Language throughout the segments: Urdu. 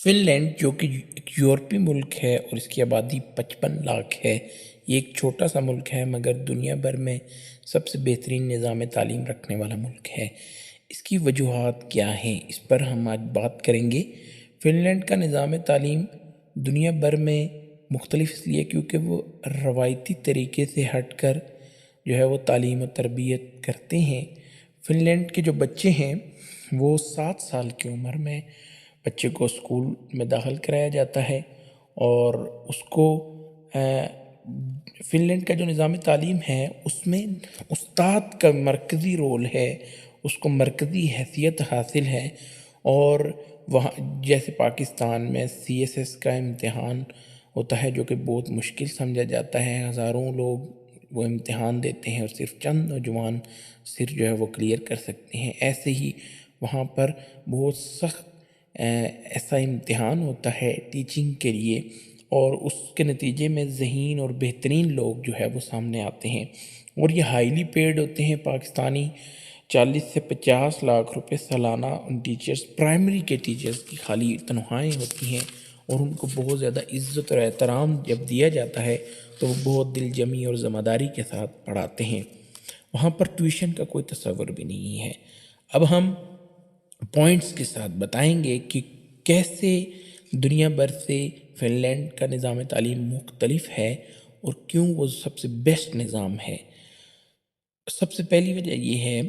فن لینڈ جو کہ ایک یورپی ملک ہے اور اس کی آبادی 55 لاکھ ہے، یہ ایک چھوٹا سا ملک ہے مگر دنیا بھر میں سب سے بہترین نظام تعلیم رکھنے والا ملک ہے۔ اس کی وجوہات کیا ہیں، اس پر ہم آج بات کریں گے۔ فن لینڈ کا نظام تعلیم دنیا بھر میں مختلف اس لیے کیونکہ وہ روایتی طریقے سے ہٹ کر جو ہے وہ تعلیم و تربیت کرتے ہیں۔ فن لینڈ کے جو بچے ہیں وہ 7 سال کی عمر میں بچے کو اسکول میں داخل کرایا جاتا ہے اور اس کو فن لینڈ کا جو نظام تعلیم ہے اس میں استاد کا مرکزی رول ہے، اس کو مرکزی حیثیت حاصل ہے، اور وہاں جیسے پاکستان میں CSS کا امتحان ہوتا ہے جو کہ بہت مشکل سمجھا جاتا ہے، ہزاروں لوگ وہ امتحان دیتے ہیں اور صرف چند نوجوان صرف جو ہے وہ کلیئر کر سکتے ہیں، ایسے ہی وہاں پر بہت سخت ایسا امتحان ہوتا ہے ٹیچنگ کے لیے، اور اس کے نتیجے میں ذہین اور بہترین لوگ جو ہے وہ سامنے آتے ہیں، اور یہ ہائیلی پیڈ ہوتے ہیں۔ پاکستانی 40 سے 50 لاکھ روپے سالانہ ان ٹیچرز، پرائمری کے ٹیچرز کی خالی تنخواہیں ہوتی ہیں، اور ان کو بہت زیادہ عزت اور احترام جب دیا جاتا ہے تو وہ بہت دل جمی اور ذمہ داری کے ساتھ پڑھاتے ہیں۔ وہاں پر ٹیوشن کا کوئی تصور بھی نہیں ہے۔ اب ہم پوائنٹس کے ساتھ بتائیں گے کہ کیسے دنیا بھر سے فن لینڈ کا نظام تعلیم مختلف ہے اور کیوں وہ سب سے بیسٹ نظام ہے۔ سب سے پہلی وجہ یہ ہے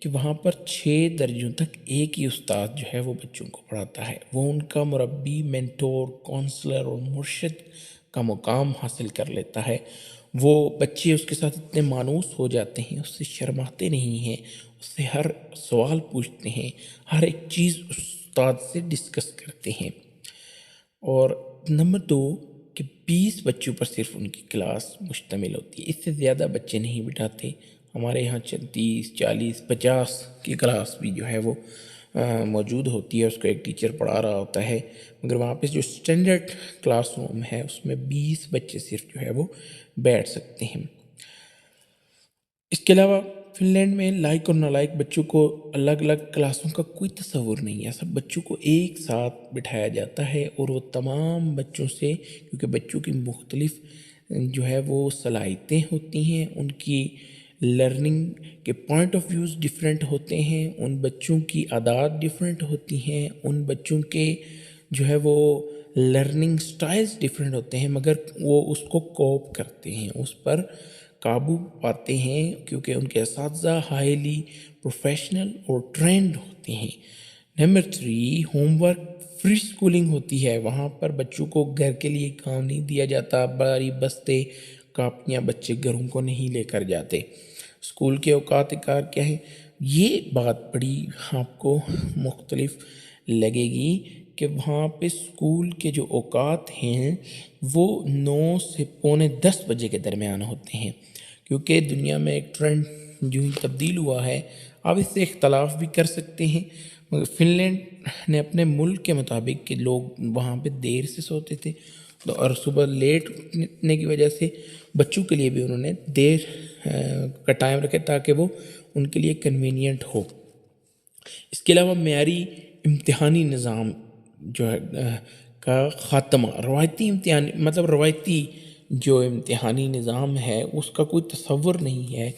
کہ وہاں پر 6 درجوں تک ایک ہی استاد جو ہے وہ بچوں کو پڑھاتا ہے، وہ ان کا مربی، مینٹور، کونسلر اور مرشد کا مقام حاصل کر لیتا ہے۔ وہ بچے اس کے ساتھ اتنے مانوس ہو جاتے ہیں، اس سے شرماتے نہیں ہیں، اس سے ہر سوال پوچھتے ہیں، ہر ایک چیز استاد سے ڈسکس کرتے ہیں۔ اور نمبر 2 کہ 20 بچوں پر صرف ان کی کلاس مشتمل ہوتی ہے، اس سے زیادہ بچے نہیں بٹھاتے۔ ہمارے یہاں 30، 40، 50 کی کلاس بھی جو ہے وہ موجود ہوتی ہے، اس کو ایک ٹیچر پڑھا رہا ہوتا ہے، مگر وہاں پہ جو اسٹینڈرڈ کلاس روم ہے اس میں 20 بچے صرف جو ہے وہ بیٹھ سکتے ہیں۔ اس کے علاوہ فن لینڈ میں لائق اور نالائق بچوں کو الگ الگ کلاسوں کا کوئی تصور نہیں ہے، سب بچوں کو ایک ساتھ بٹھایا جاتا ہے، اور وہ تمام بچوں سے، کیونکہ بچوں کی مختلف جو ہے وہ صلاحیتیں ہوتی ہیں، ان کی لرننگ کے پوائنٹ آف ویوز ڈیفرنٹ ہوتے ہیں، ان بچوں کی عادات ڈیفرنٹ ہوتی ہیں، ان بچوں کے جو ہے وہ لرننگ سٹائلز ڈیفرنٹ ہوتے ہیں، مگر وہ اس کو کوپ کرتے ہیں، اس پر قابو پاتے ہیں، کیونکہ ان کے اساتذہ ہائیلی پروفیشنل اور ٹرینڈ ہوتے ہیں۔ Number 3 home work free schooling ہوتی ہے، وہاں پر بچوں کو گھر کے لیے کام نہیں دیا جاتا، باری بستے کاپیاں بچے گھروں کو نہیں لے کر جاتے۔ اسکول کے اوقات کار کیا ہیں، یہ بات بڑی آپ کو مختلف لگے گی کہ وہاں پہ اسکول کے جو اوقات ہیں وہ 9 سے پونے 10 بجے کے درمیان ہوتے ہیں، کیونکہ دنیا میں ایک ٹرینڈ جو ہی تبدیل ہوا ہے۔ آپ اس سے اختلاف بھی کر سکتے ہیں، مگر فن لینڈ نے اپنے ملک کے مطابق کہ لوگ وہاں پہ دیر سے سوتے تھے، اور صبح لیٹ اٹھنے کی وجہ سے بچوں کے لیے بھی انہوں نے دیر کا ٹائم رکھے تاکہ وہ ان کے لیے کنوینینٹ ہو۔ اس کے علاوہ معیاری امتحانی نظام جو ہے کا خاتمہ، روایتی جو امتحانی نظام ہے اس کا کوئی تصور نہیں ہے۔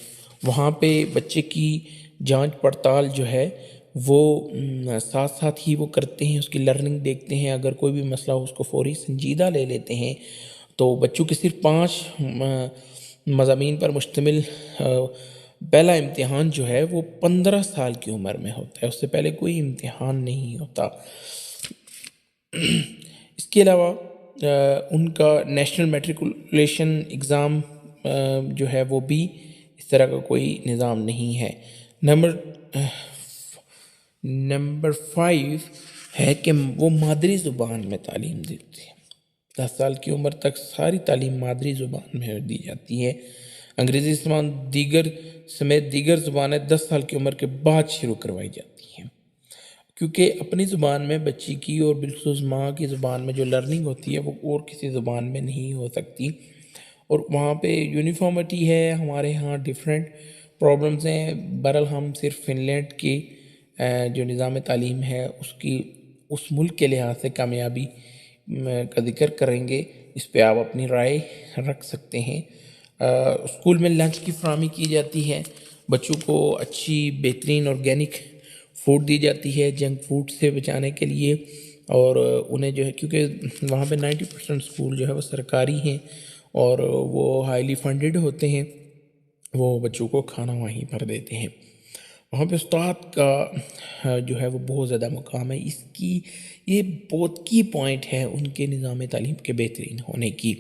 وہاں پہ بچے کی جانچ پڑتال جو ہے وہ ساتھ ساتھ ہی وہ کرتے ہیں، اس کی لرننگ دیکھتے ہیں، اگر کوئی بھی مسئلہ ہو اس کو فوری سنجیدہ لے لیتے ہیں۔ تو بچوں کے صرف 5 مضامین پر مشتمل پہلا امتحان جو ہے وہ 15 سال کی عمر میں ہوتا ہے، اس سے پہلے کوئی امتحان نہیں ہوتا۔ اس کے علاوہ ان کا نیشنل میٹریکولیشن ایگزام جو ہے وہ بھی اس طرح کا کوئی نظام نہیں ہے۔ نمبر 5 ہے کہ وہ مادری زبان میں تعلیم دیتے ہیں، 10 سال کی عمر تک ساری تعلیم مادری زبان میں دی جاتی ہے۔ انگریزی زبان سمیت دیگر زبانیں 10 سال کی عمر کے بعد شروع کروائی جاتی ہیں، کیونکہ اپنی زبان میں بچی کی اور بالخصوص ماں کی زبان میں جو لرننگ ہوتی ہے وہ اور کسی زبان میں نہیں ہو سکتی، اور وہاں پہ یونیفارمٹی ہے، ہمارے ہاں ڈیفرنٹ پرابلمز ہیں۔ بہرحال ہم صرف فن لینڈ کی جو نظام تعلیم ہے اس کی اس ملک کے لحاظ سے کامیابی کا ذکر کریں گے، اس پہ آپ اپنی رائے رکھ سکتے ہیں۔ اسکول میں لنچ کی فراہمی کی جاتی ہے، بچوں کو اچھی بہترین آرگینک فوڈ دی جاتی ہے جنک فوڈ سے بچانے کے لیے، اور انہیں جو ہے کیونکہ وہاں پہ 90% اسکول جو ہے وہ سرکاری ہیں اور وہ ہائیلی فنڈڈ ہوتے ہیں، وہ بچوں کو کھانا وہیں پر دیتے ہیں۔ وہاں پہ استاد کا جو ہے وہ بہت زیادہ مقام ہے، اس کی یہ بہت کی پوائنٹ ہے ان کے نظام تعلیم کے بہترین ہونے کی۔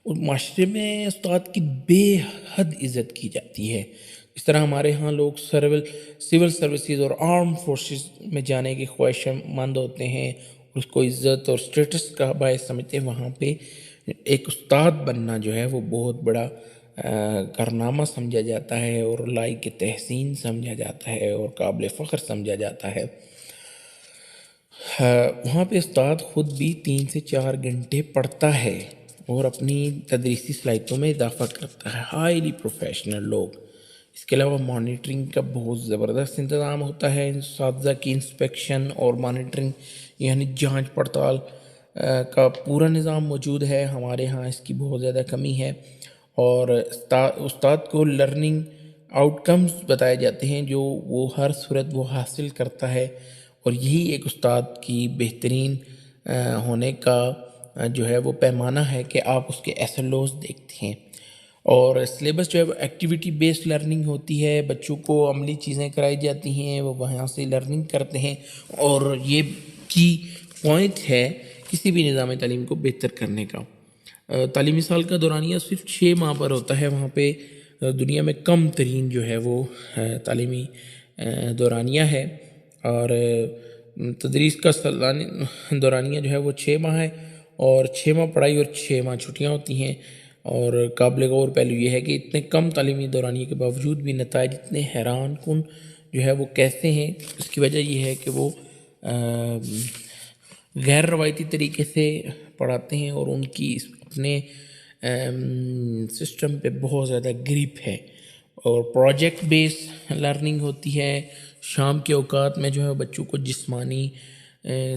اور معاشرے میں استاد کی بے حد عزت کی جاتی ہے، اس طرح ہمارے ہاں لوگ سول سروسز اور آرم فورسز میں جانے کی خواہش مند ہوتے ہیں، اس کو عزت اور سٹیٹس کا باعث سمجھتے ہیں۔ وہاں پہ ایک استاد بننا جو ہے وہ بہت بڑا کارنامہ سمجھا جاتا ہے اور لائق تحسین سمجھا جاتا ہے اور قابل فخر سمجھا جاتا ہے۔ وہاں پہ استاد خود بھی 3 سے 4 گھنٹے پڑھتا ہے اور اپنی تدریسی صلاحیتوں میں اضافہ کرتا ہے، ہائیلی پروفیشنل لوگ۔ اس کے علاوہ مانیٹرنگ کا بہت زبردست انتظام ہوتا ہے، اساتذہ کی انسپیکشن اور مانیٹرنگ یعنی جانچ پڑتال کا پورا نظام موجود ہے۔ ہمارے ہاں اس کی بہت زیادہ کمی ہے، اور استاد کو لرننگ آؤٹ کمز بتائے جاتے ہیں جو وہ ہر صورت وہ حاصل کرتا ہے، اور یہی ایک استاد کی بہترین ہونے کا جو ہے وہ پیمانہ ہے کہ آپ اس کے SLOs دیکھتے ہیں۔ اور سلیبس جو ہے وہ ایکٹیویٹی بیسڈ لرننگ ہوتی ہے، بچوں کو عملی چیزیں کرائی جاتی ہیں، وہ وہاں سے لرننگ کرتے ہیں، اور یہ کی پوائنٹ ہے کسی بھی نظام تعلیم کو بہتر کرنے کا۔ تعلیمی سال کا دورانیہ صرف 6 ماہ پر ہوتا ہے، وہاں پہ دنیا میں کم ترین جو ہے وہ تعلیمی دورانیہ ہے، اور تدریس کا دورانیہ جو ہے وہ 6 ماہ ہے، اور 6 ماہ پڑھائی اور 6 ماہ چھٹیاں ہوتی ہیں۔ اور قابل غور پہلو یہ ہے کہ اتنے کم تعلیمی دورانیے کے باوجود بھی نتائج اتنے حیران کن جو ہے وہ کیسے ہیں، اس کی وجہ یہ ہے کہ وہ غیر روایتی طریقے سے پڑھاتے ہیں، اور ان کی اپنے سسٹم پہ بہت زیادہ گریپ ہے، اور پروجیکٹ بیس لرننگ ہوتی ہے۔ شام کے اوقات میں جو ہے بچوں کو جسمانی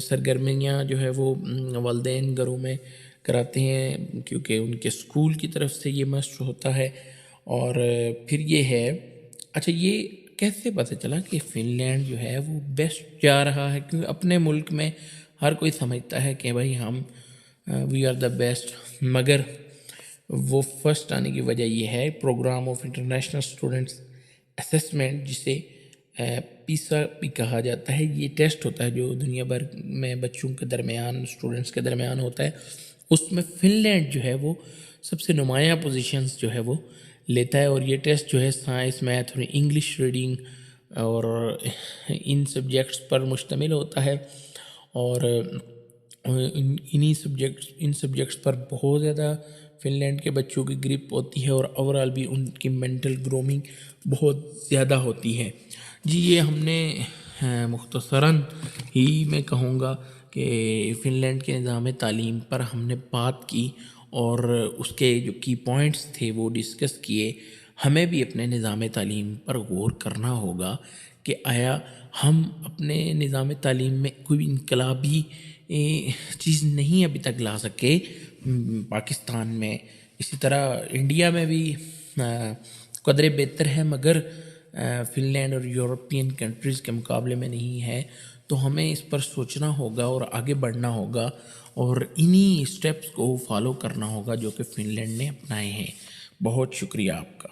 سرگرمیاں جو ہے وہ والدین گھروں میں کراتے ہیں کیونکہ ان کے اسکول کی طرف سے یہ مشق ہوتا ہے۔ اور پھر یہ ہے، اچھا یہ کیسے پتہ چلا کہ فن لینڈ جو ہے وہ بیسٹ جا رہا ہے؟ کیونکہ اپنے ملک میں ہر کوئی سمجھتا ہے کہ بھائی ہم وی آر دا بیسٹ، مگر وہ فرسٹ آنے کی وجہ یہ ہے programme of international students assessment, جسے پیسا بھی کہا جاتا ہے۔ یہ ٹیسٹ ہوتا ہے جو دنیا بھر میں بچوں کے درمیان، اسٹوڈنٹس کے درمیان ہوتا ہے، اس میں فن لینڈ جو ہے وہ سب سے نمایاں پوزیشنز جو ہے وہ لیتا ہے۔ اور یہ ٹیسٹ جو ہے سائنس، میتھ اور انگلش ریڈنگ اور ان سبجیکٹس پر مشتمل ہوتا ہے، اور ان سبجیکٹس پر بہت زیادہ فن لینڈ کے بچوں کی گرپ ہوتی ہے، اور اوورآل بھی ان کی مینٹل گرومنگ بہت زیادہ ہوتی ہے۔ جی یہ ہم نے مختصراً ہی میں کہوں گا کہ فن لینڈ کے نظام تعلیم پر ہم نے بات کی، اور اس کے جو کی پوائنٹس تھے وہ ڈسکس کیے۔ ہمیں بھی اپنے نظام تعلیم پر غور کرنا ہوگا کہ آیا ہم اپنے نظام تعلیم میں کوئی انقلابی چیز نہیں ابھی تک لا سکے پاکستان میں۔ اسی طرح انڈیا میں بھی قدرے بہتر ہے، مگر فن لینڈ اور یورپین کنٹریز کے مقابلے میں نہیں ہے، تو ہمیں اس پر سوچنا ہوگا اور آگے بڑھنا ہوگا، اور انہی اسٹیپس کو فالو کرنا ہوگا جو کہ فن لینڈ نے اپنائے ہیں۔ بہت شکریہ آپ کا۔